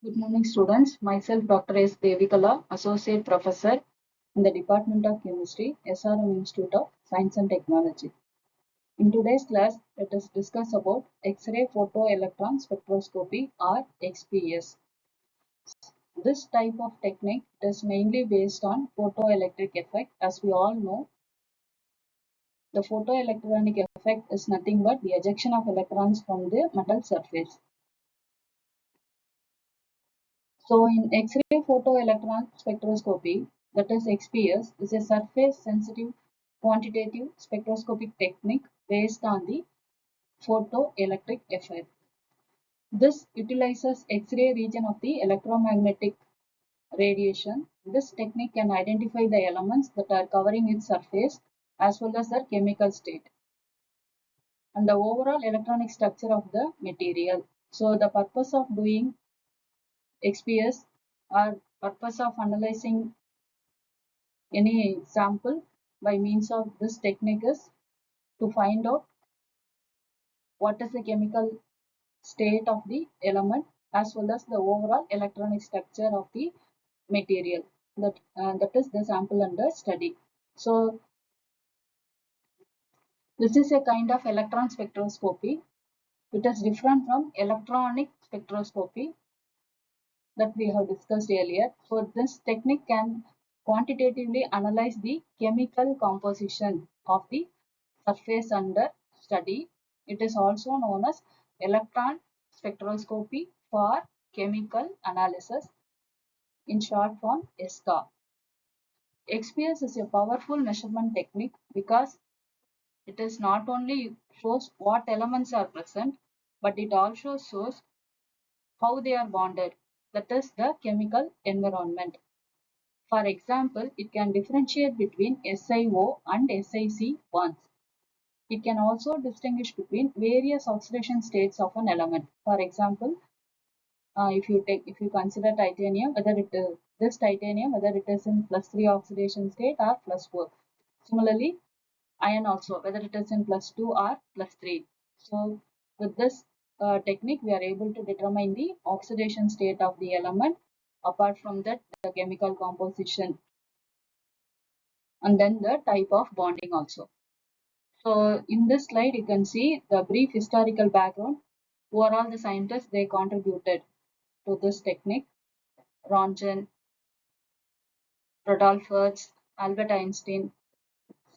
Good morning, students. Myself, Dr. S. Devikala, Associate Professor in the Department of Chemistry, SRM Institute of Science and Technology. In today's class, let us discuss about X-ray Photoelectron Spectroscopy or XPS. This type of technique is mainly based on photoelectric effect. As we all know, the photoelectronic effect is nothing but the ejection of electrons from the metal surface. So in X-ray photoelectron spectroscopy, that is XPS, is a surface-sensitive quantitative spectroscopic technique based on the photoelectric effect. This utilizes X-ray region of the electromagnetic radiation. This technique can identify the elements that are covering its surface as well as their chemical state and the overall electronic structure of the material. So the purpose of doing XPS or purpose of analyzing any sample by means of this technique is to find out what is the chemical state of the element as well as the overall electronic structure of the material. That is the sample under study. So this is a kind of electron spectroscopy. It is different from electronic spectroscopy that we have discussed earlier. So this technique can quantitatively analyze the chemical composition of the surface under study. It is also known as electron spectroscopy for chemical analysis, in short form ESCA. XPS is a powerful measurement technique because it is not only shows what elements are present, but it also shows how they are bonded, that is the chemical environment. For example, it can differentiate between SiO and SiC bonds. It can also distinguish between various oxidation states of an element. For example, if you consider titanium, whether it is this titanium, whether it is in +3 oxidation state or +4. Similarly, iron also, whether it is in +2 or +3. So with this technique, we are able to determine the oxidation state of the element. Apart from that, the chemical composition and then the type of bonding also. So in this slide, you can see the brief historical background. Who are all the scientists they contributed to this technique? Röntgen, Rudolf Hertz, Albert Einstein,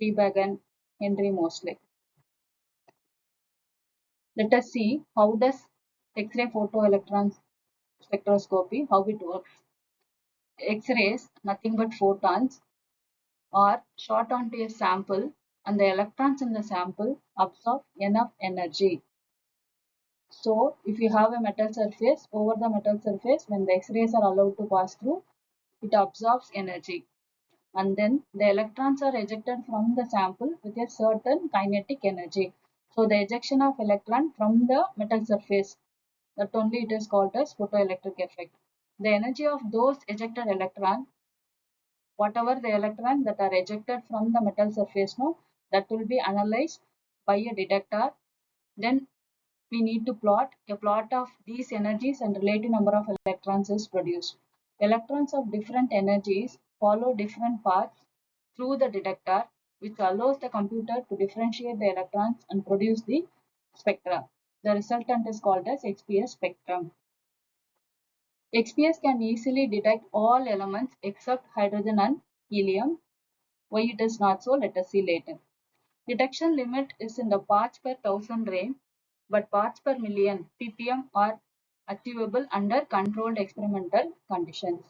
Seebecken, Henry Moseley. Let us see how does X-ray photoelectron spectroscopy, how it works. X-rays, nothing but photons, are shot onto a sample and the electrons in the sample absorb enough energy. So if you have a metal surface, over the metal surface, when the X-rays are allowed to pass through, it absorbs energy. And then the electrons are ejected from the sample with a certain kinetic energy. So the ejection of electron from the metal surface, that only it is called as photoelectric effect. The energy of those ejected electron, whatever the electron that are ejected from the metal surface, no, that will be analyzed by a detector. Then we need to plot a plot of these energies and relative number of electrons is produced. Electrons of different energies follow different paths through the detector, which allows the computer to differentiate the electrons and produce the spectra. The resultant is called as XPS spectrum. XPS can easily detect all elements except hydrogen and helium. Why it is not so, let us see later. Detection limit is in the parts per thousand range, but parts per million ppm are achievable under controlled experimental conditions.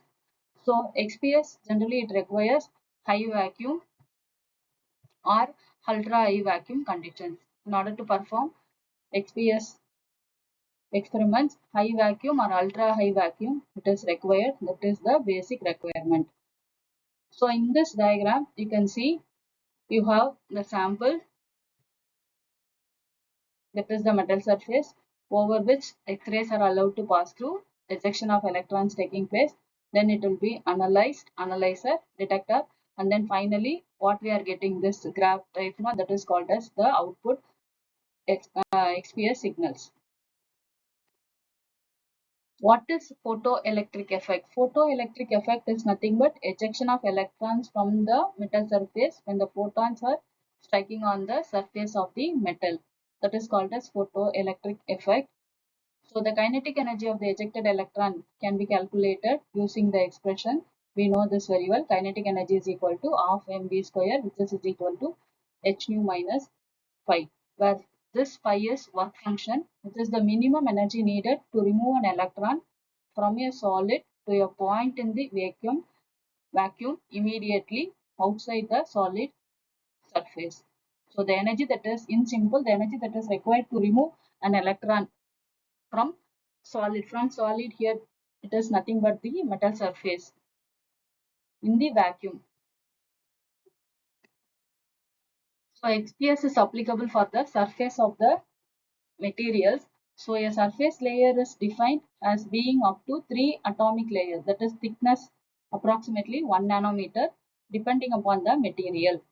So XPS generally it requires high vacuum or ultra high vacuum conditions. In order to perform XPS experiments, high vacuum or ultra high vacuum it is required. That is the basic requirement. So in this diagram you can see you have the sample, that is the metal surface over which X-rays are allowed to pass through, ejection of electrons taking place. Then it will be analyzed, analyzer, detector, and then finally what we are getting this graph type now, that is called as the output XPS signals. What is photoelectric effect? Photoelectric effect is nothing but ejection of electrons from the metal surface when the photons are striking on the surface of the metal. That is called as photoelectric effect. So the kinetic energy of the ejected electron can be calculated using the expression. We know this very well. Kinetic energy is equal to half mv square, which is equal to h nu minus phi, where this phi is work function, which is the minimum energy needed to remove an electron from a solid to a point in the vacuum immediately outside the solid surface. So the energy that is in simple, the energy that is required to remove an electron from solid here, it is nothing but the metal surface in the vacuum. So XPS is applicable for the surface of the materials. So a surface layer is defined as being up to 3 atomic layers, that is thickness approximately 1 nanometer depending upon the material.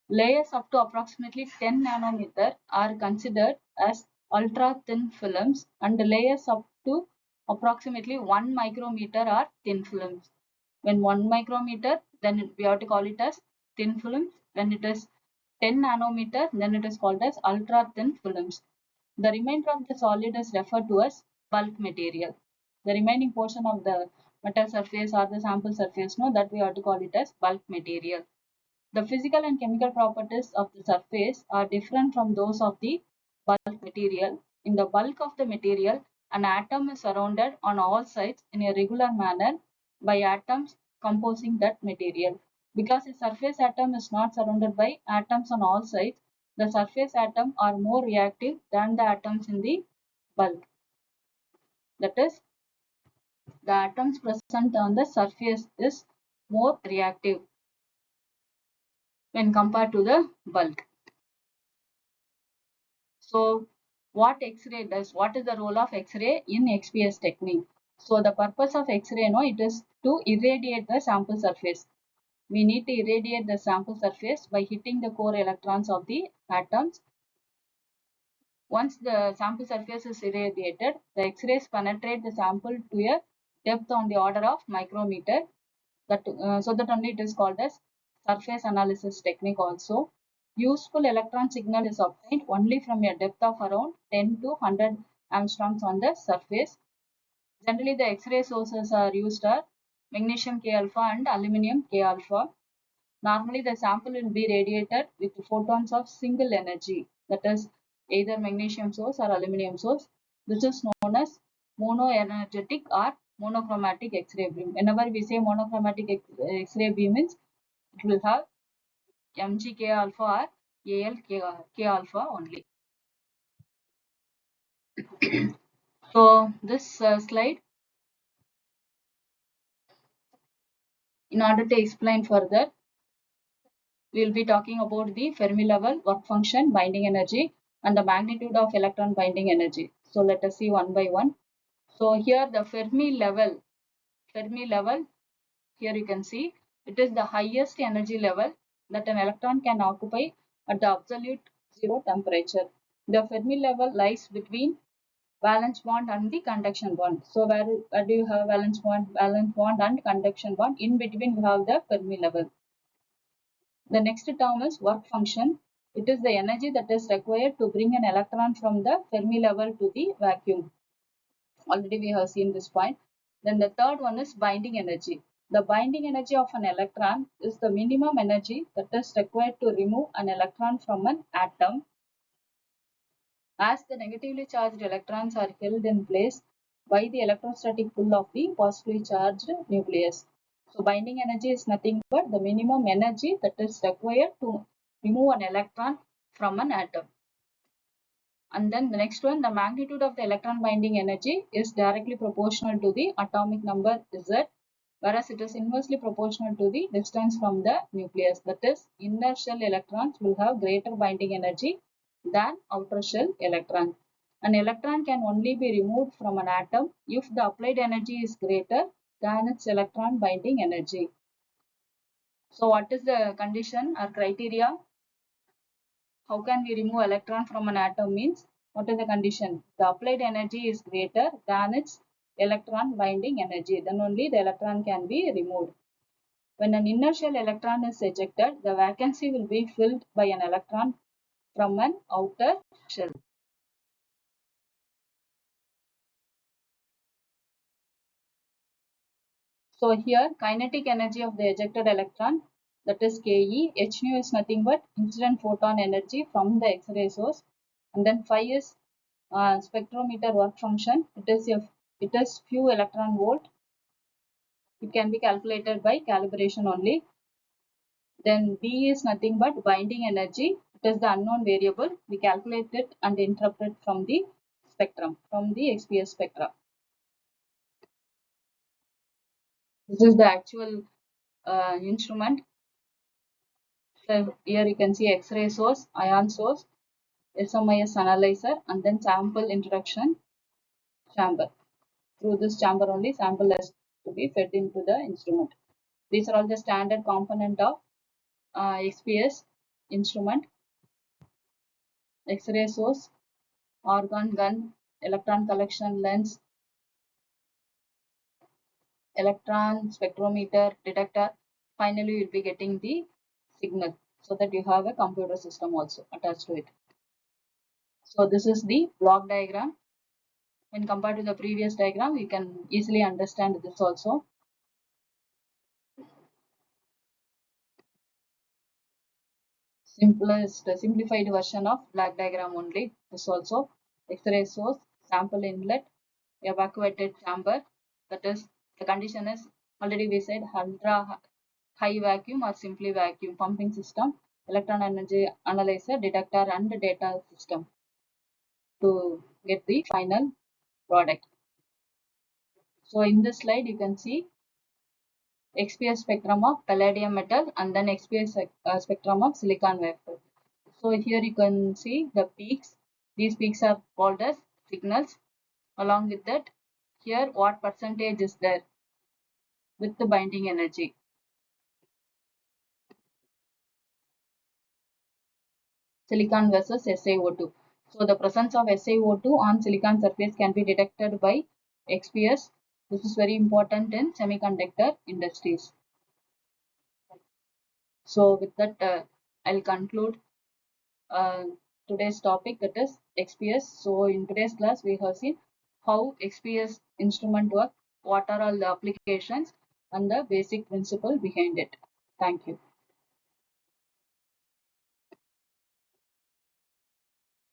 Layers up to approximately 10 nanometer are considered as ultra thin films, and layers up to approximately 1 micrometer are thin films. When 1 micrometer, then we have to call it as thin films. When it is 10 nanometer, then it is called as ultra thin films. The remainder of the solid is referred to as bulk material. The remaining portion of the metal surface or the sample surface, no, that we have to call it as bulk material. The physical and chemical properties of the surface are different from those of the bulk material. In the bulk of the material, an atom is surrounded on all sides in a regular manner by atoms composing that material. Because a surface atom is not surrounded by atoms on all sides, the surface atoms are more reactive than the atoms in the bulk. That is, the atoms present on the surface is more reactive when compared to the bulk. So what X-ray does, what is the role of X-ray in XPS technique? So the purpose of X-ray, no, it is to irradiate the sample surface. We need to irradiate the sample surface by hitting the core electrons of the atoms. Once the sample surface is irradiated, the X-rays penetrate the sample to a depth on the order of micrometer. So that only it is called as surface analysis technique also. Useful electron signal is obtained only from a depth of around 10 to 100 angstroms on the surface. Generally, the X-ray sources are used are magnesium K alpha and aluminum K alpha. Normally, the sample will be radiated with photons of single energy, that is either magnesium source or aluminum source. This is known as monoenergetic or monochromatic X-ray beam. Whenever we say monochromatic X-ray beam means it will have mgk alpha or K alpha only. So this slide, in order to explain further, we will be talking about the Fermi level, work function, binding energy, and the magnitude of electron binding energy. So let us see one by one. So here the Fermi level, here you can see it is the highest energy level that an electron can occupy at the absolute zero temperature. The Fermi level lies between valence bond and the conduction bond. So where do you have valence bond and conduction bond? In between you have the Fermi level. The next term is work function. It is the energy that is required to bring an electron from the Fermi level to the vacuum. Already we have seen this point. Then the third one is binding energy. The binding energy of an electron is the minimum energy that is required to remove an electron from an atom, as the negatively charged electrons are held in place by the electrostatic pull of the positively charged nucleus. So binding energy is nothing but the minimum energy that is required to remove an electron from an atom. And then the next one, the magnitude of the electron binding energy is directly proportional to the atomic number Z, whereas it is inversely proportional to the distance from the nucleus. That is, inner shell electrons will have greater binding energy than outer shell electrons. An electron can only be removed from an atom if the applied energy is greater than its electron binding energy. So what is the condition or criteria? How can we remove electron from an atom means, what is the condition? The applied energy is greater than its electron binding energy. Then only the electron can be removed. When an inertial electron is ejected, the vacancy will be filled by an electron from an outer shell. So here kinetic energy of the ejected electron, that is Ke, h nu is nothing but incident photon energy from the X-ray source, and then phi is spectrometer work function. It is few electron volt. It can be calculated by calibration only. Then B is nothing but binding energy. It is the unknown variable. We calculate it and interpret from the spectrum, from the XPS spectra. This is the actual instrument. So here you can see X-ray source, ion source, SMIS analyzer, and then sample introduction chamber. Through this chamber only sample has to be fed into the instrument. These are all the standard component of XPS instrument. X-ray source, organ gun, electron collection lens, electron spectrometer detector. Finally, you will be getting the signal so that you have a computer system also attached to it. So this is the block diagram. When compared to the previous diagram, you can easily understand this also. Simplified version of black diagram only. This also X-ray source, sample inlet, evacuated chamber. That is, the condition is already we said ultra high vacuum or simply vacuum pumping system, electron energy analyzer, detector, and data system to get the final product. So in this slide, you can see XPS spectrum of palladium metal and then XPS spectrum of silicon wafer. So here you can see the peaks. These peaks are called as signals. Along with that, here what percentage is there with the binding energy. Silicon versus SiO2. So the presence of SiO2 on silicon surface can be detected by XPS. This is very important in semiconductor industries. So with that, I'll conclude uh, today's topic, that is XPS. So in today's class, we have seen how XPS instrument work, what are all the applications, and the basic principle behind it. Thank you.